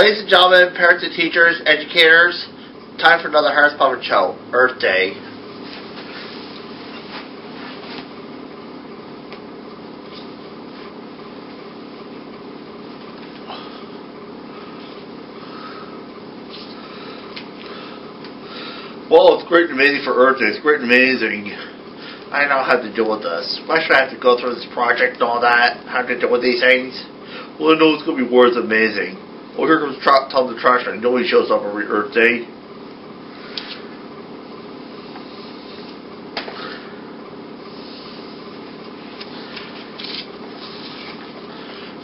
Ladies and gentlemen, parents and teachers, educators, time for another Harris Puppet Show, Earth Day. Well, it's great and amazing for Earth Day. It's great and amazing. I know how to deal with this. Why should I have to go through this project and all that? How to deal with these things? Well, I know it's going to be worth amazing. Well, here comes Tom the Trash Man. Nobody shows up every Earth Day.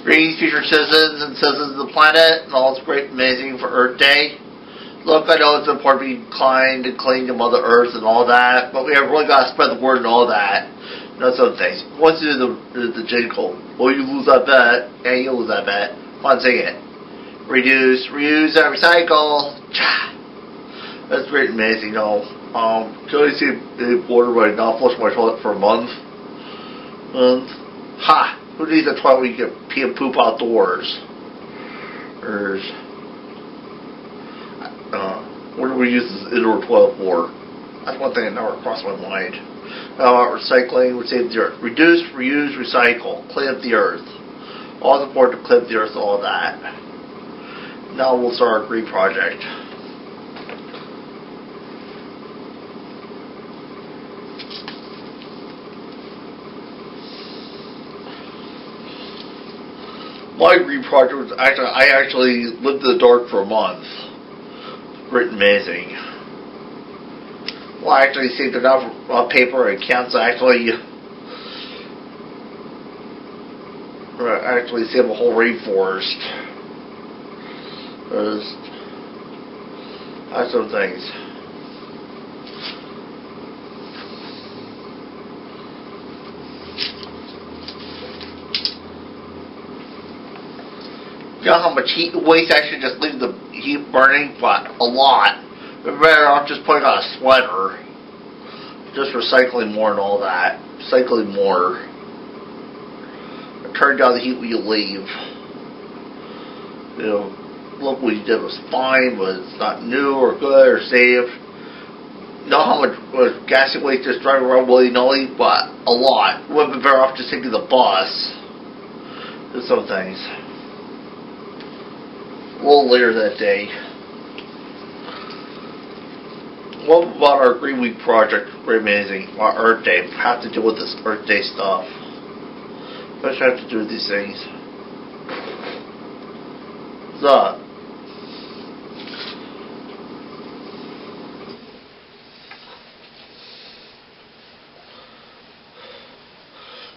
Greetings, future citizens and citizens of the planet, and all is great and amazing for Earth Day. Look, I know it's important to be kind and clean to Mother Earth and all that, but we have really got to spread the word and all that. And those other things. Once you do the jingle, well, you lose that bet. Yeah, you lose that bet. Come on, sing it. Reduce, reuse, and recycle. Cha! That's great and amazing, you know. Can I see the border right now? Flush my toilet for a month. Ha! Who needs a toilet when you can pee and poop outdoors? What do we use this indoor toilet for? That's one thing that never crossed my mind. Recycling would save the earth. Reduce, reuse, recycle. Clean up the earth. All it's important to clean up the earth and all that. Now we'll start our green project. My green project was I actually lived in the dark for a month. Great and amazing. Well, I actually saved enough paper and cans to actually save a whole rainforest. That's some things. You know how much heat waste actually just leave the heat burning? But a lot. We're better off just putting on a sweater. Just recycling more and all that. Recycling more. Turn down the heat when you leave. You know, look what you did was fine, but it's not new or good or safe. You know how much gas you waste just driving around willy-nilly? But a lot. Would have been better off just taking the bus. Do some things. A little later that day. What about our Green Week project? Very amazing. Our Earth Day. We have to deal with this Earth Day stuff. What should I have to do with these things? What's up?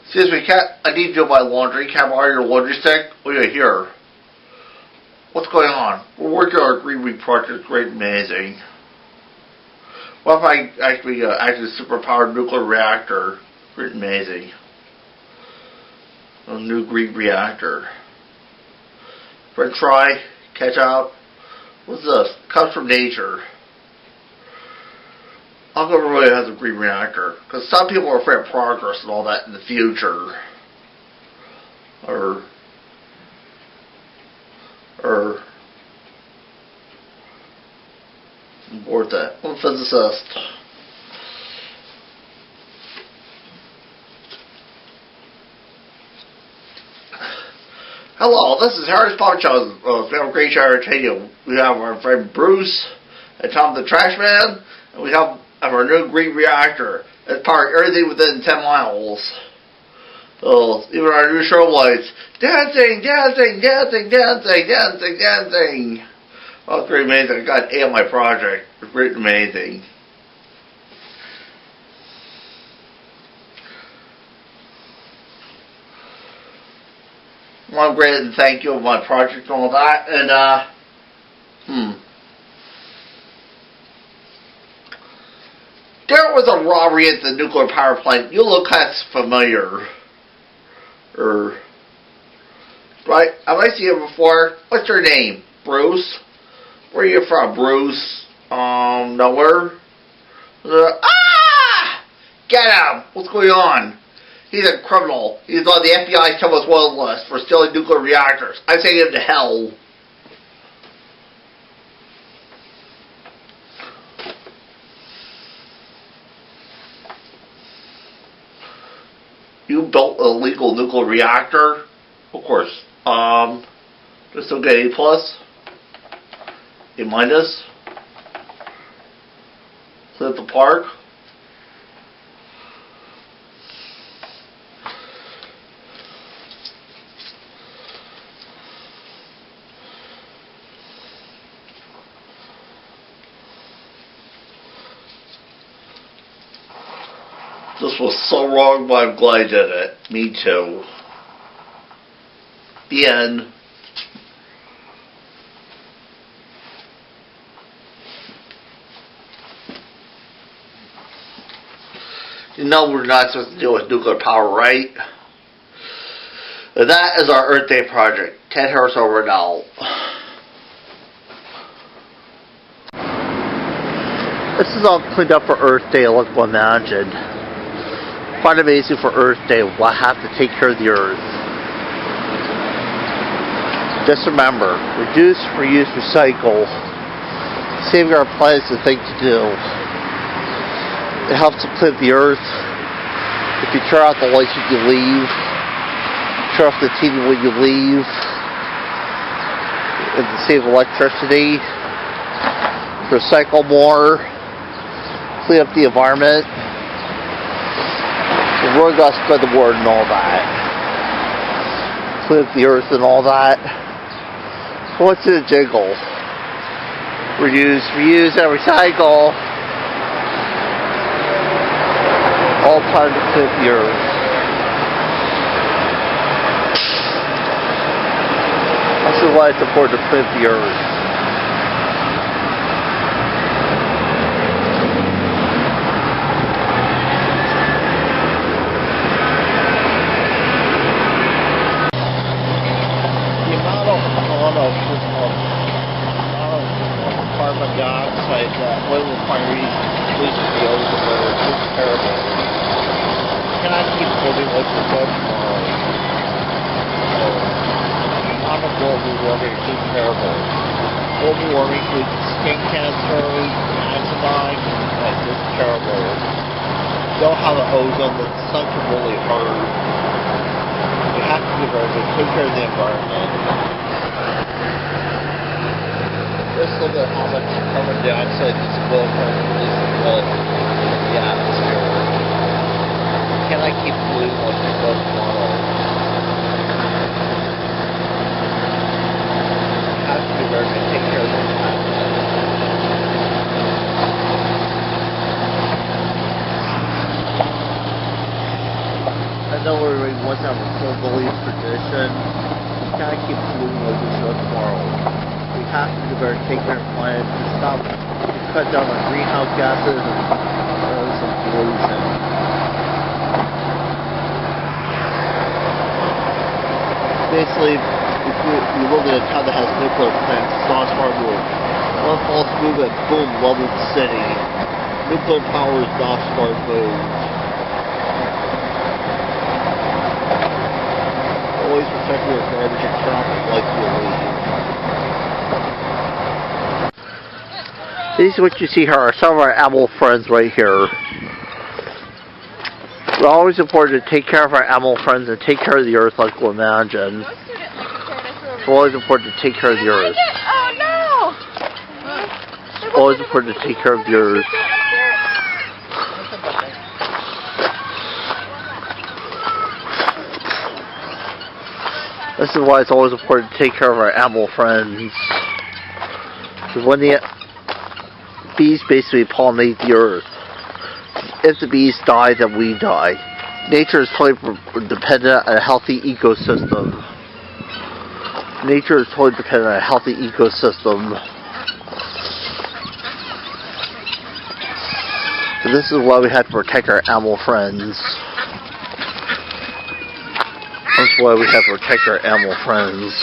Excuse me, Cat. I need to do my laundry. Can I borrow your laundry stick? Oh, yeah, here. What's going on? We're working on our Green Week project. Great, amazing. What if I actually a superpowered nuclear reactor? Great, amazing. A new green reactor. French fry, ketchup. What's this? Comes from nature. How come everybody has a green reactor? Because some people are afraid of progress and all that in the future. Or I'm bored with that. I'm a physicist. Hello, this is Harris Puppet Show. We have a great show to tell you. We have our friend Bruce and Tom the Trash Man, and we have our new green reactor. It's powering everything within 10 miles. So, even our new show lights. Dancing, dancing, dancing, dancing, dancing, dancing. Oh, it's great, amazing. I got an A on my project. It's great, amazing. Well, great, and thank you for my project and all that. And, there was a robbery at the nuclear power plant. You look kind of familiar. Right? Have I seen you before? What's your name? Bruce? Where are you from, Bruce? Nowhere? Get him! What's going on? He's a criminal. He's on the FBI's Thomas Wanted list for stealing nuclear reactors. I'm sending him to hell. you built a legal nuclear reactor, of course, just still get A+, A-, clean up the park. This was so wrong, but I'm glad I did it. Me too. The end. You know we're not supposed to deal with nuclear power, right? And that is our Earth Day project. Ted Harris over now. This is all cleaned up for Earth Day, like we imagined. Quite amazing for Earth Day. We'll have to take care of the Earth. Just remember, reduce, reuse, recycle. Saving our planet is the thing to do. It helps to clean the Earth. If you turn out the lights when you leave, turn off the TV when you leave, and to save electricity, recycle more, clean up the environment. We really got to spread the word and all that. Clean up the Earth and all that. What's in a jingle? Reduce, reuse, and recycle. All time to clean up the Earth. This is why it's important to clean up the Earth. Carbon dioxide that oil refineries release the ozone layer is terrible. You cannot keep holding like the sun tomorrow. On the global warming is just terrible. Global warming leads to skin cancer, asthma, and just terrible. You know how the ozone, the sun can really hurt. You have to be very good, take care of the environment. Just look at how much carbon dioxide is released into the atmosphere. Can I keep polluting like we go tomorrow? You have to be very good, take care of the environment. I know everybody wants to have a full belief tradition. You can't keep polluting like we go tomorrow. We have to do better to take care of the planet, to stop, to cut down on greenhouse gases and some pollution. Basically, if you look at a town that has nuclear plants, it's not smart move. One false move and boom, leveled the city. Nuclear power is not a smart move. Always protect your garbage and turn off the lights you leave. These what you see here are some of our animal friends right here. It's always important to take care of our animal friends and take care of the Earth like we'll imagine. It's always important to take care of the Earth. Oh no! It's always important to take care of the Earth. This is why it's always important to take care of our animal friends. Because when the bees basically pollinate the Earth. If the bees die, then we die. Nature is totally dependent on a healthy ecosystem. Nature is totally dependent on a healthy ecosystem. So this is why we have to protect our animal friends. That's why we have to protect our animal friends.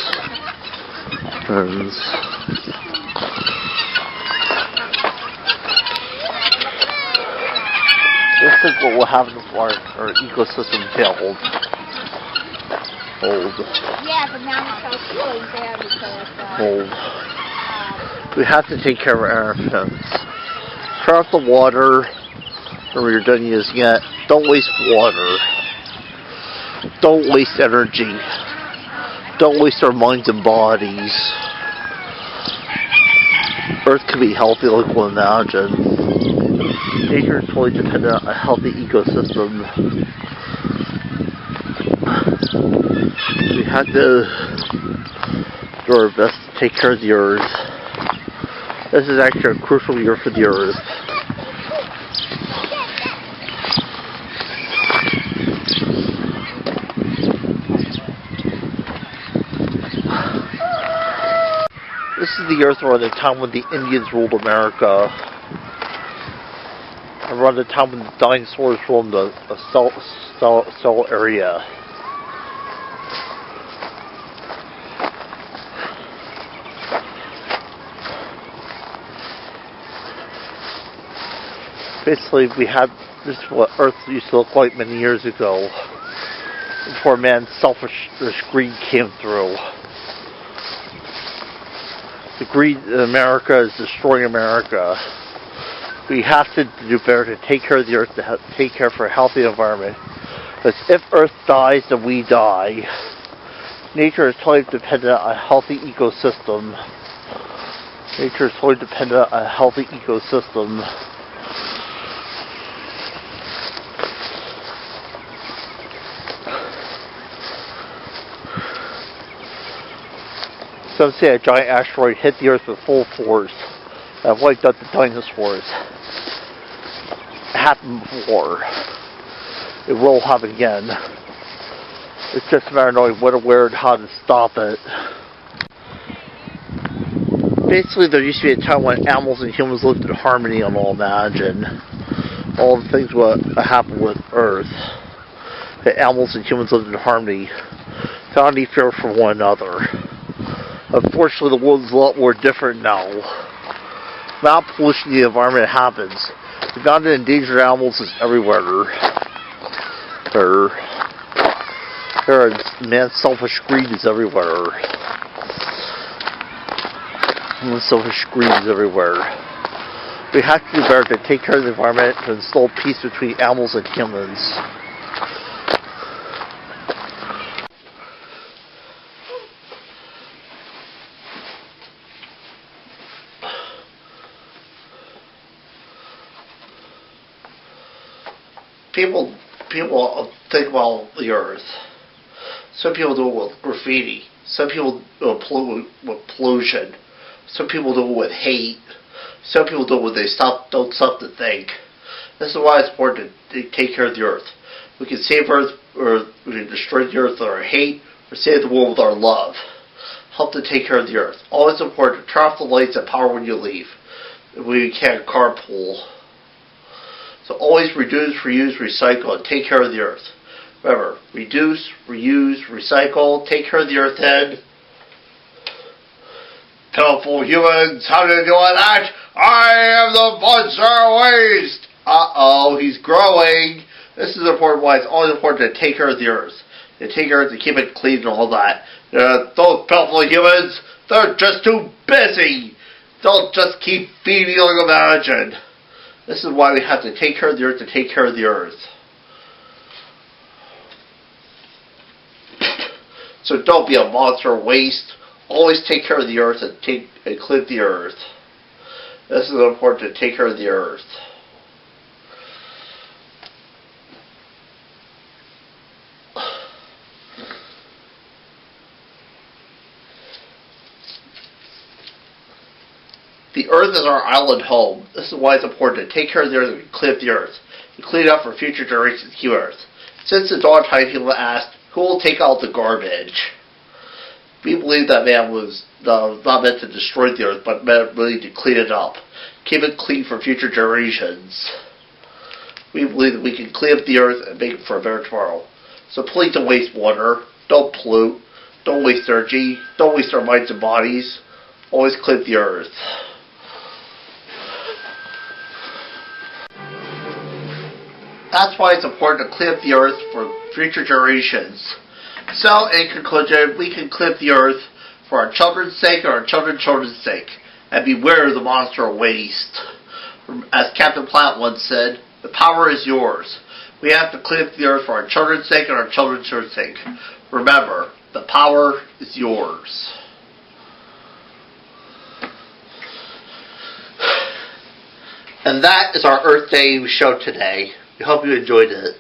This is what will happen if our ecosystem failed. Yeah, but now it's so really bad because We have to take care of our friends. Turn off the water when you're done using it. Don't waste water. Don't waste energy. Don't waste our minds and bodies. Earth can be healthy like we imagine. Nature is totally dependent on a healthy ecosystem. We have to do our best to take care of the Earth. This is actually a crucial year for the Earth. This is the Earth around the time when the Indians ruled America. Around the time when the dinosaurs roamed the Cell area. Basically, we had this is what Earth used to look like many years ago, before man's selfish greed came through. The greed in America is destroying America. We have to do better to take care of the Earth, to take care for a healthy environment. Because if Earth dies, then we die. Nature is totally dependent on a healthy ecosystem. Nature is totally dependent on a healthy ecosystem. Some say a giant asteroid hit the Earth with full force and wiped out the dinosaurs. It happened before. It will happen again. It's just a matter of knowing what to wear and how to stop it. Basically, there used to be a time when animals and humans lived in harmony on all imagine. All the things what happened with Earth. The animals and humans lived in harmony. Without any fear for one another. Unfortunately, the world is a lot more different now. Amount of pollution in the environment happens. The amount of endangered animals is everywhere. Man's selfish greed is everywhere. Man's selfish greed is everywhere. We have to do better to take care of the environment, to install peace between animals and humans. People think about the Earth. Some people do it with graffiti. Some people do it with pollution. Some people do it with hate. Some people do it when they don't stop to think. This is why it's important to take care of the Earth. We can save Earth, or we can destroy the Earth with our hate, or save the world with our love. Help to take care of the Earth. Always important to turn off the lights and power when you leave. We can't carpool. So always reduce, reuse, recycle, and take care of the Earth. Remember, reduce, reuse, recycle, take care of the Earth, and pitiful humans, how do you do that? I am the monster waste! Uh-oh, he's growing. This is important why it's always important to take care of the Earth. To take care of it, to keep it clean and all that. Those pitiful humans, they're just too busy. They'll just keep feeding like imagine. This is why we have to take care of the Earth, to take care of the Earth. So don't be a monster waste. Always take care of the Earth and clean the Earth. This is important to take care of the Earth. The Earth is our island home. This is why it's important to take care of the Earth and clean up the Earth. And clean it up for future generations to keep Earth. Since the dawn of time, people asked, who will take out the garbage? We believe that man was not meant to destroy the Earth, but meant really to clean it up. Keep it clean for future generations. We believe that we can clean up the Earth and make it for a better tomorrow. So please don't waste water. Don't pollute. Don't waste energy. Don't waste our minds and bodies. Always clean up the Earth. That's why it's important to clean up the Earth for future generations. So, in conclusion, we can clean up the Earth for our children's sake and our children's sake. And beware of the monster waste. As Captain Planet once said, the power is yours. We have to clean up the earth for our children's sake and our children's children's sake. Remember, the power is yours. And that is our Earth Day show today. We hope you enjoyed it.